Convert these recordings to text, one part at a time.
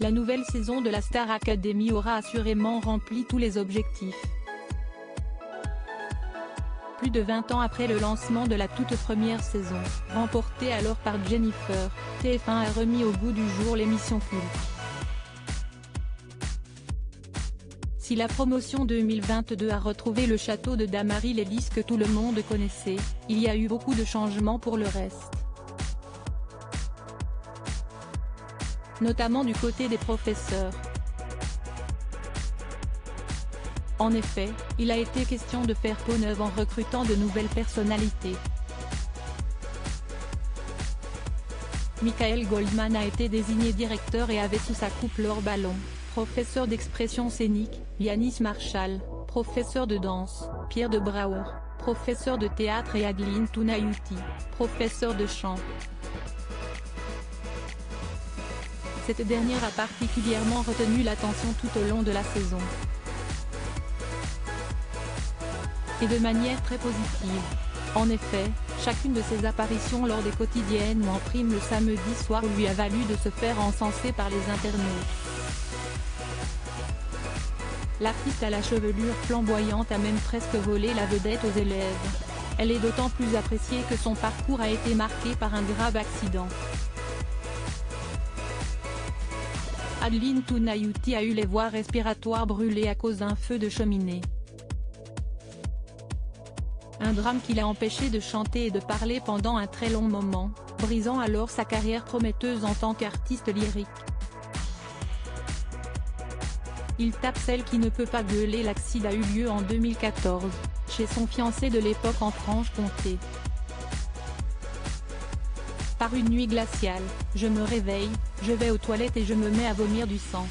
La nouvelle saison de la Star Academy aura assurément rempli tous les objectifs. Plus de 20 ans après le lancement de la toute première saison, remportée alors par Jennifer, TF1 a remis au goût du jour l'émission culte. Si la promotion 2022 a retrouvé le château de Damary-les-Lys que tout le monde connaissait, il y a eu beaucoup de changements pour le reste. Notamment du côté des professeurs. En effet, il a été question de faire peau neuve en recrutant de nouvelles personnalités. Michael Goldman a été désigné directeur et avait sous sa coupe Laure Ballon, professeur d'expression scénique, Yanis Marshall, professeur de danse, Pierre de Brouwer, professeur de théâtre et Adeline Tounayouti, professeur de chant. Cette dernière a particulièrement retenu l'attention tout au long de la saison. Et de manière très positive. En effet, chacune de ses apparitions lors des quotidiennes ou en prime le samedi soir lui a valu de se faire encenser par les internautes. L'artiste à la chevelure flamboyante a même presque volé la vedette aux élèves. Elle est d'autant plus appréciée que son parcours a été marqué par un grave accident. Adeline Tounayouti a eu les voies respiratoires brûlées à cause d'un feu de cheminée. Un drame qui l'a empêché de chanter et de parler pendant un très long moment, brisant alors sa carrière prometteuse en tant qu'artiste lyrique. Il tape celle qui ne peut pas gueuler. L'accident a eu lieu en 2014, chez son fiancé de l'époque en Franche-Comté. Par une nuit glaciale, je me réveille, je vais aux toilettes et je me mets à vomir du sang.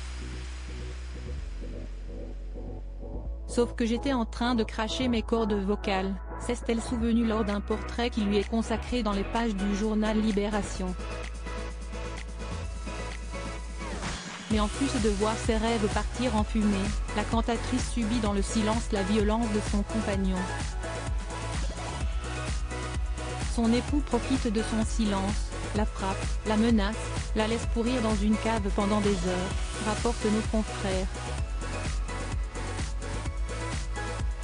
Sauf que j'étais en train de cracher mes cordes vocales, s'est-elle souvenue lors d'un portrait qui lui est consacré dans les pages du journal Libération. Mais en plus de voir ses rêves partir en fumée, la cantatrice subit dans le silence la violence de son compagnon. Son époux profite de son silence, la frappe, la menace, la laisse pourrir dans une cave pendant des heures, rapportent nos confrères.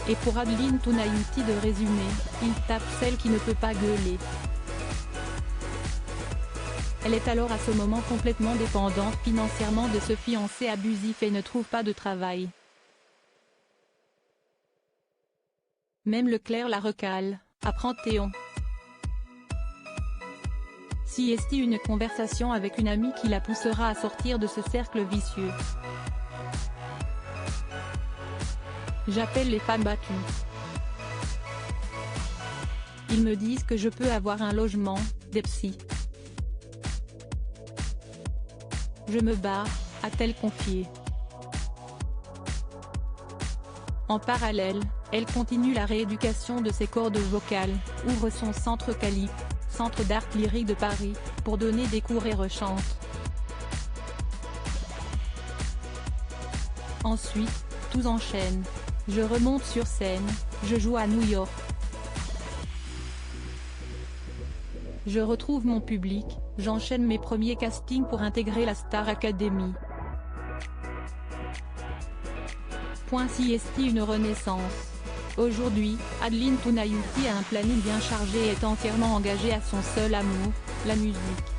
Et pour Adeline Tounayouti de résumer, il tape celle qui ne peut pas gueuler. Elle est alors à ce moment complètement dépendante financièrement de ce fiancé abusif et ne trouve pas de travail. Même Leclerc la recale, apprend Théon. Si est une conversation avec une amie qui la poussera à sortir de ce cercle vicieux. J'appelle les femmes battues. Ils me disent que je peux avoir un logement, des psys. Je me barre, a-t-elle confié. En parallèle, elle continue la rééducation de ses cordes vocales, ouvre son centre Calife, centre d'art lyrique de Paris, pour donner des cours et rechante. Ensuite, tout enchaîne. Je remonte sur scène, je joue à New York. Je retrouve mon public, j'enchaîne mes premiers castings pour intégrer la Star Academy. Si est une renaissance. Aujourd'hui, Adeline Tounayouti a un planning bien chargé et est entièrement engagée à son seul amour, la musique.